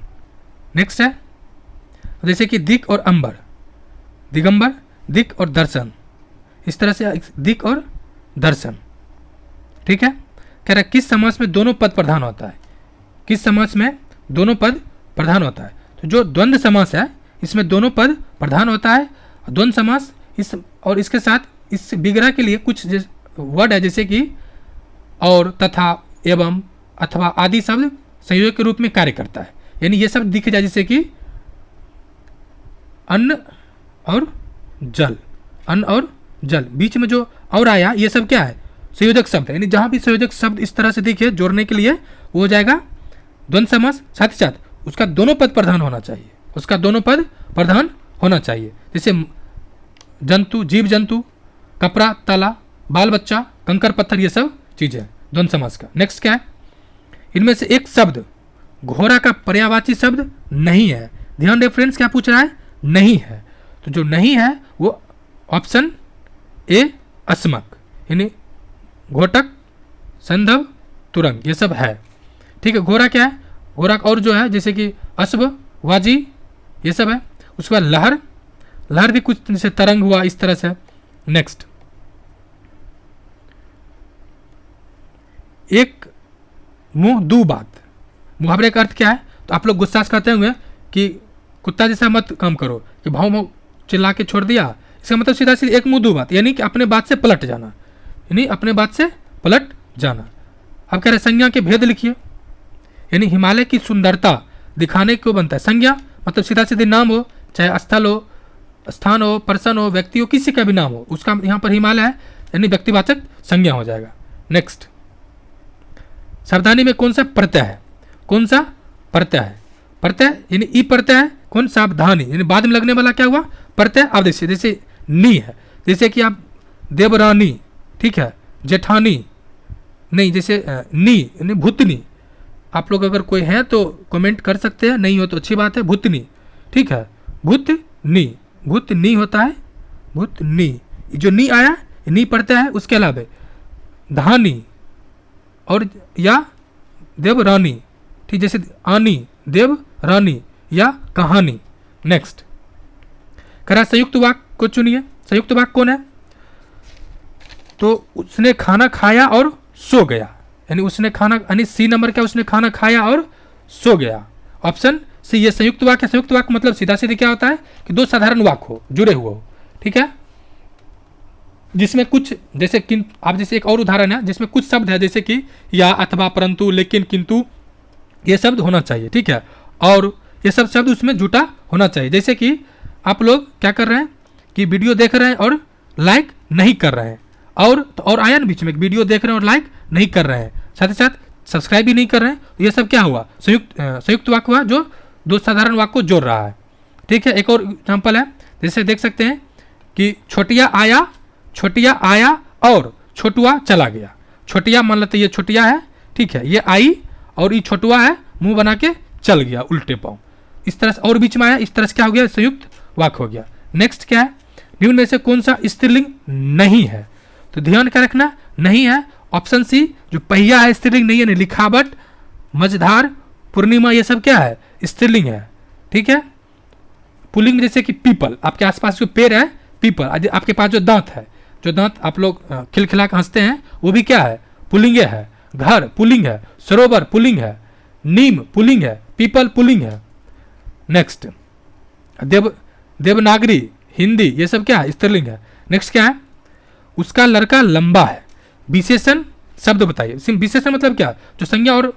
[SPEAKER 1] नेक्स्ट है जैसे कि दिक् और अंबर, दिगंबर, दिक् और दर्शन, इस तरह से दिक् और दर्शन। ठीक है, कह रहा किस समास में दोनों पद प्रधान होता है? किस समास में दोनों पद प्रधान होता है? तो जो द्वंद्व समास है इसमें दोनों पद प्रधान होता है। द्वंद्व समास इस और इसके साथ इस विग्रह के लिए कुछ वर्ड है जैसे कि और, तथा, एवं, अथवा आदि शब्द संयोग के रूप में कार्य करता है। यानी ये शब्द दिख जाए जैसे कि अन्न और जल, अन्न और जल, बीच में जो और आया ये सब क्या है? संयोजक शब्द है। यानी जहाँ भी संयोजक शब्द इस तरह से दिखे जोड़ने के लिए वो हो जाएगा द्वंद्व समास। साथ ही साथ उसका दोनों पद प्रधान होना चाहिए, उसका दोनों पद प्रधान होना चाहिए। जैसे जंतु, जीव जंतु, कपड़ा, ताला, बाल बच्चा, कंकर पत्थर, ये सब चीज़ है द्वंद्व समास का। नेक्स्ट क्या है? इनमें से एक शब्द घोड़ा का पर्यायवाची शब्द नहीं है। ध्यान दे फ्रेंड्स, क्या पूछ रहा है? नहीं है। तो जो नहीं है वो ऑप्शन ए अस्मक, यानी घोटक, संधव, तुरंग, ये सब है। ठीक है, घोड़ा क्या है? घोड़ा और जो है जैसे कि अश्व, वाजी, ये सब है। उसके बाद लहर, लहर भी कुछ जैसे तरंग हुआ, इस तरह से। नेक्स्ट, एक मुंह दो बात, मुहावरे का अर्थ क्या है? तो आप लोग गुस्सा से कहते होंगे कि कुत्ता जैसा मत काम करो, कि भाव भाव चिल्ला के छोड़ दिया। इसका मतलब सीधा सीधा एक मुंह दो बात, यानी कि अपने बात से पलट जाना, यानी अपने बात से पलट जाना। अब कह रहे संज्ञा के भेद लिखिए। यानी हिमालय की सुंदरता दिखाने को बनता है संज्ञा, मतलब सीधा सीधे नाम हो, चाहे स्थल हो, स्थान हो, पर्सन हो, व्यक्ति हो, किसी का भी नाम हो, उसका यहाँ पर हिमालय है, यानी व्यक्तिवाचक संज्ञा हो जाएगा। नेक्स्ट, सावधानी में कौन सा प्रत्यय है? कौन सा प्रत्यय है? प्रत्यय यानी ई प्रत्यय है। कौन? सावधानी, यानी बाद में लगने वाला क्या हुआ? प्रत्यय। आप देखिए जैसे नी है, जैसे कि आप देवरानी, ठीक है, जेठानी, नहीं जैसे नी यानी भूतनी। आप लोग अगर कोई है तो कमेंट कर सकते हैं, नहीं हो तो अच्छी बात है। भूतनी, ठीक है, भूतनी, भूतनी होता है, भूतनी। जो नी आया नी प्रत्यय है। उसके अलावा धानी और या देवरानी, ठीक, जैसे आनी, देव रानी या कहानी। नेक्स्ट, करा संयुक्त वाक्य को चुनिए। संयुक्त वाक्य कौन है? तो उसने खाना खाया और सो गया, यानी उसने खाना, यानी सी नंबर क्या? उसने खाना खाया और सो गया। ऑप्शन सी, ये संयुक्त वाक्य। संयुक्त वाक्य मतलब सीधा सीधे क्या होता है कि दो साधारण वाक्य हो, जुड़े हुए हो, ठीक है, जिसमें कुछ जैसे किन, आप जैसे एक और उदाहरण है जिसमें कुछ शब्द है जैसे कि या, अथवा, परंतु, लेकिन, किंतु, ये शब्द होना चाहिए, ठीक है, और ये सब शब्द उसमें जुटा होना चाहिए। जैसे कि आप लोग क्या कर रहे हैं कि वीडियो देख रहे हैं और लाइक नहीं कर रहे हैं, और आया ना बीच में, वीडियो देख रहे हैं और लाइक नहीं कर रहे हैं, साथ ही साथ सब्सक्राइब भी नहीं कर रहे हैं। तो ये सब क्या हुआ? संयुक्त वाक्य हुआ जो दो साधारण वाक्य को जोड़ रहा है, ठीक है। एक और एग्जाम्पल है, जैसे देख सकते हैं कि छोटिया आया और छोटुआ चला गया। छोटिया मान लेते ये छोटिया है, ठीक है, ये आई और ये छोटुआ है, मुंह बना के चल गया उल्टे पाँव, इस तरह से, और बीच में आया, इस तरह से क्या हो गया? संयुक्त वाक्य हो गया। नेक्स्ट क्या है? निम्न में से कौन सा स्त्रीलिंग नहीं है? तो ध्यान क्या रखना, नहीं है ऑप्शन सी, जो पहिया है स्त्रीलिंग नहीं है। लिखावट, मझधार, पूर्णिमा, ये सब क्या है? स्त्रीलिंग है, ठीक है। पुल्लिंग जैसे कि पीपल, आपके आसपास जो पेड़ है पीपल, आपके पास जो दांत है, जो दांत आप लोग खिलखिला के हंसते हैं, वो भी क्या है? पुल्लिंग है। घर पुल्लिंग है, सरोवर पुल्लिंग है, नीम पुल्लिंग है, पीपल पुल्लिंग है। नेक्स्ट, देवनागरी, हिंदी, ये सब क्या है? स्त्रीलिंग है। नेक्स्ट क्या है? उसका लड़का लंबा है। विशेषण शब्द बताइए। विशेषण मतलब क्या? जो संज्ञा और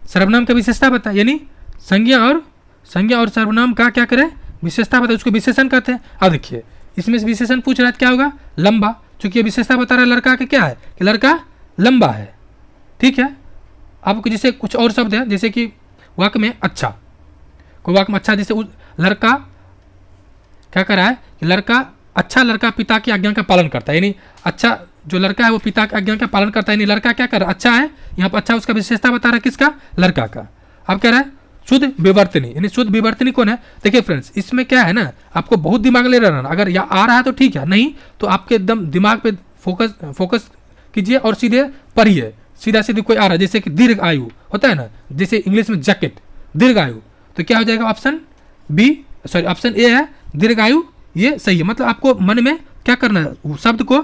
[SPEAKER 1] सर्वनाम का विशेषता बताए, यानी संज्ञा और सर्वनाम का क्या करें? विशेषता बताए, उसको विशेषण कहते हैं। अब देखिए इसमें से विशेषण पूछ रहा है क्या होगा? लंबा, चूंकि ये विशेषता बता रहा है लड़का का क्या है कि लड़का लंबा है, ठीक है। अब जैसे कुछ और शब्द है, जैसे कि वाक्य में अच्छा, कोई वाक्य में अच्छा, जैसे लड़का क्या कर रहा है कि लड़का अच्छा लड़का पिता की आज्ञा का पालन करता है, यानी अच्छा जो लड़का है वो पिता की आज्ञा का पालन करता है, यानी लड़का क्या कर रहा है, अच्छा है। यहाँ पर अच्छा उसका विशेषता बता रहा है किसका, लड़का का। अब कह रहा है शुद्ध विवर्तनी, यानी शुद्ध विवर्तनी कौन है। देखिए फ्रेंड्स, इसमें क्या है ना, आपको बहुत दिमाग ले रहना, अगर या आ रहा है तो ठीक है, नहीं तो आपके एकदम दिमाग पे फोकस कीजिए और सीधे पढ़िए, सीधा सीधे कोई आ रहा है जैसे कि दीर्घ आयु होता है ना, जैसे इंग्लिश में जैकेट, दीर्घ आयु, तो क्या हो जाएगा option B, sorry option A है दीर्घ आयु, ये सही है। मतलब आपको मन में क्या करना है, शब्द को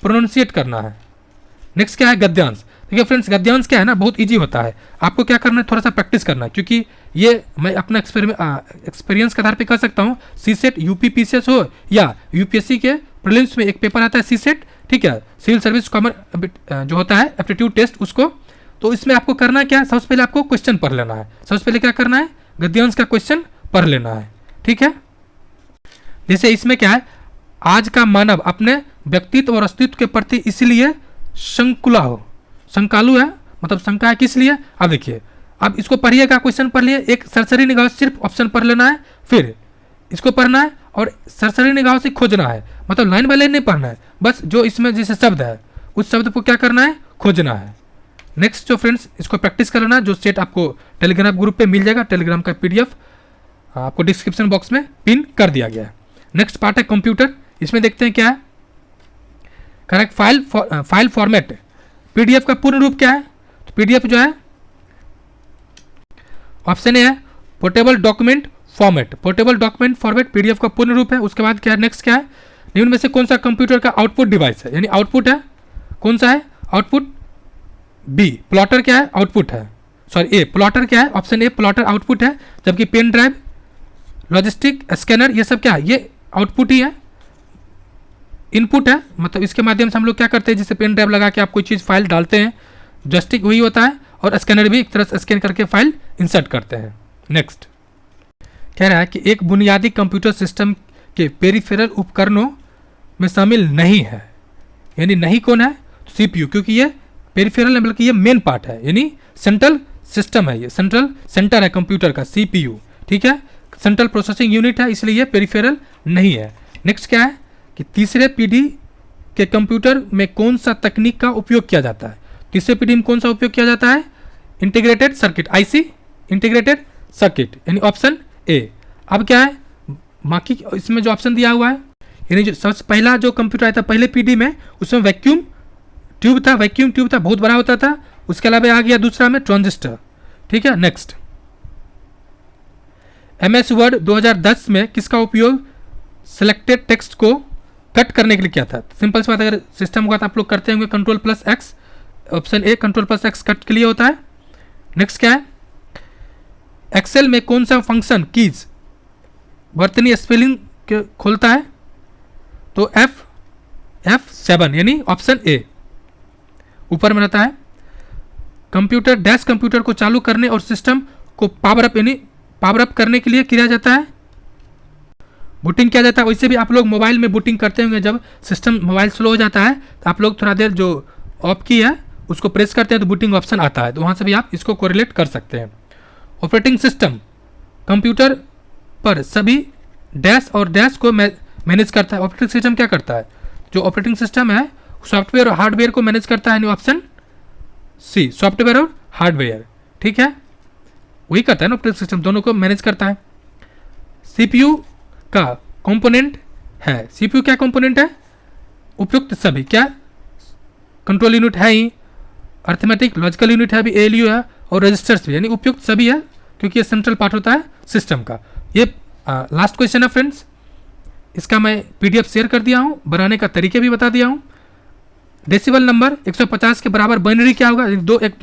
[SPEAKER 1] प्रोनाउंसिएट करना है। नेक्स्ट क्या है, गद्यांश। देखिए फ्रेंड्स, गद्यांश क्या है ना, बहुत इजी होता है, आपको क्या करना है, थोड़ा सा प्रैक्टिस करना है, क्योंकि ये मैं अपना एक्सपीरियंस के आधार पे कर सकता हूँ। सीसेट यूपी पीसीएस हो या यूपीएससी के प्रीलिम्स में एक पेपर आता है सीसेट, ठीक है, सिविल सर्विस कॉमन जो होता है एप्टीट्यूड टेस्ट, उसको, तो इसमें आपको करना क्या है, सबसे पहले आपको क्वेश्चन पढ़ लेना है, सबसे पहले क्या करना है, गद्यांश का क्वेश्चन पढ़ लेना है, ठीक है। जैसे इसमें क्या है, आज का मानव अपने व्यक्तित्व और अस्तित्व के प्रति इसलिए शंकालु है, मतलब शंका है किस लिए। अब देखिए, अब इसको पढ़िएगा, क्वेश्चन पढ़ लिए, एक सरसरी निगाह से सिर्फ ऑप्शन पढ़ लेना है, फिर इसको पढ़ना है और सरसरी निगाह से खोजना है, मतलब लाइन बाय लाइन नहीं पढ़ना है, बस जो इसमें जैसे शब्द है उस शब्द को क्या करना है, खोजना है। नेक्स्ट जो फ्रेंड्स, इसको प्रैक्टिस करना, जो सेट आपको टेलीग्राम ग्रुप पे मिल जाएगा, टेलीग्राम का पीडीएफ आपको डिस्क्रिप्शन बॉक्स में पिन कर दिया गया है। नेक्स्ट पार्ट है कंप्यूटर, इसमें देखते हैं क्या है, करेक्ट फाइल फॉर्मेट, पीडीएफ का पूर्ण रूप क्या है, तो पीडीएफ जो है ऑप्शन ए है portable document format, portable document format PDF का पूर्ण रूप है। उसके बाद क्या है, नेक्स्ट क्या है, निम्न में से कौन सा कंप्यूटर का आउटपुट डिवाइस है, यानी आउटपुट है, कौन सा है आउटपुट, बी प्लॉटर क्या है, आउटपुट है, सॉरी ए प्लॉटर क्या है, ऑप्शन ए प्लॉटर आउटपुट है, जबकि पेन ड्राइव, लॉजिस्टिक, स्कैनर, ये सब क्या है, ये आउटपुट ही है, इनपुट है, मतलब इसके माध्यम से हम लोग क्या करते हैं, जैसे पेन ड्राइव लगा के आप कोई चीज़ फाइल डालते हैं, जॉयस्टिक वही होता है, और स्कैनर भी एक तरह से स्कैन करके फाइल इंसर्ट करते हैं। नेक्स्ट कह रहा है कि एक बुनियादी कंप्यूटर सिस्टम के पेरिफेरल उपकरणों में शामिल नहीं है, यानी नहीं कौन है, सीपीयू, क्योंकि ये पेरिफेरल है, बल्कि ये मेन पार्ट है, यानी सेंट्रल सिस्टम है, ये सेंटर है कंप्यूटर का, सीपीयू, ठीक है, सेंट्रल प्रोसेसिंग यूनिट है, इसलिए ये पेरिफेरल नहीं है। नेक्स्ट क्या है कि तीसरे पीढ़ी के कंप्यूटर में कौन सा तकनीक का उपयोग किया जाता है, तीसरे पीढ़ी में कौन सा उपयोग किया जाता है, integrated circuit, IC integrated circuit, यानी ऑप्शन ए। अब क्या है, बाकी इसमें जो ऑप्शन दिया हुआ है, यानी जो सबसे पहला जो कंप्यूटर आया था पहले पीढ़ी में, उसमें वैक्यूम ट्यूब था, बहुत बड़ा होता था, उसके अलावा आ गया दूसरा में ट्रांजिस्टर, ठीक है। नेक्स्ट MS वर्ड 2010 में किसका उपयोग सिलेक्टेड टेक्स्ट को कट करने के लिए किया था, सिंपल सी बात, अगर सिस्टम होगा तो आप लोग करते होंगे Ctrl+X, option A Ctrl+X cut के लिए होता है। नेक्स्ट क्या है, एक्सेल में कौन सा फंक्शन कीज वर्तनी स्पेलिंग के खोलता है, तो F7, यानी ऑप्शन ए ऊपर में रहता है। कंप्यूटर डैश कंप्यूटर को चालू करने और सिस्टम को पावर अप, यानी पावर अप करने के लिए किया जाता है, बूटिंग किया जाता है। वैसे भी आप लोग मोबाइल में बूटिंग करते होंगे, जब सिस्टम मोबाइल स्लो हो जाता है तो आप लोग थोड़ा देर जो ऑफ की है उसको प्रेस करते हैं तो बूटिंग ऑप्शन आता है, तो वहाँ से भी आप इसको कोरिलेट कर सकते हैं। ऑपरेटिंग सिस्टम कंप्यूटर पर सभी डैश और डैश को मैनेज करता है। ऑपरेटिंग सिस्टम क्या करता है, जो ऑपरेटिंग सिस्टम है सॉफ्टवेयर और हार्डवेयर को मैनेज करता है, ऑप्शन सी सॉफ्टवेयर और हार्डवेयर, ठीक है, वही करता है ना, ऑपरेटिंग सिस्टम दोनों को मैनेज करता है। सीपीयू का कंपोनेंट है, सीपीयू क्या कंपोनेंट है, उपयुक्त सभी, क्या कंट्रोल यूनिट है ही, अर्थमेटिक लॉजिकल यूनिट है भी, एएलयू है, और रजिस्टर्स भी, यानी उपयुक्त सभी है, क्योंकि ये सेंट्रल पार्ट होता है सिस्टम का। ये लास्ट क्वेश्चन है फ्रेंड्स, इसका मैं पीडीएफ शेयर कर दिया हूँ, बनाने का तरीके भी बता दिया हूँ। डेसिबल नंबर 150 के बराबर बाइनरी क्या होगा, दो, एक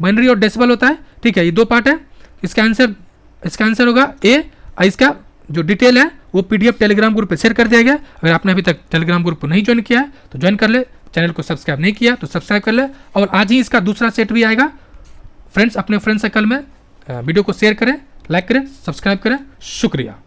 [SPEAKER 1] बाइनरी और डेसिबल होता है, ठीक है, ये दो पार्ट है। इसका आंसर होगा ए। इसका जो डिटेल है वो पीडीएफ टेलीग्राम ग्रुप पे शेयर कर दिया गया। अगर आपने अभी तक टेलीग्राम ग्रुप को नहीं ज्वाइन किया है तो ज्वाइन कर ले, चैनल को सब्सक्राइब नहीं किया तो सब्सक्राइब कर ले, और आज ही इसका दूसरा सेट भी आएगा। फ्रेंड्स, अपने फ्रेंड सर्कल में वीडियो को शेयर करें, लाइक करें, सब्सक्राइब करें। शुक्रिया।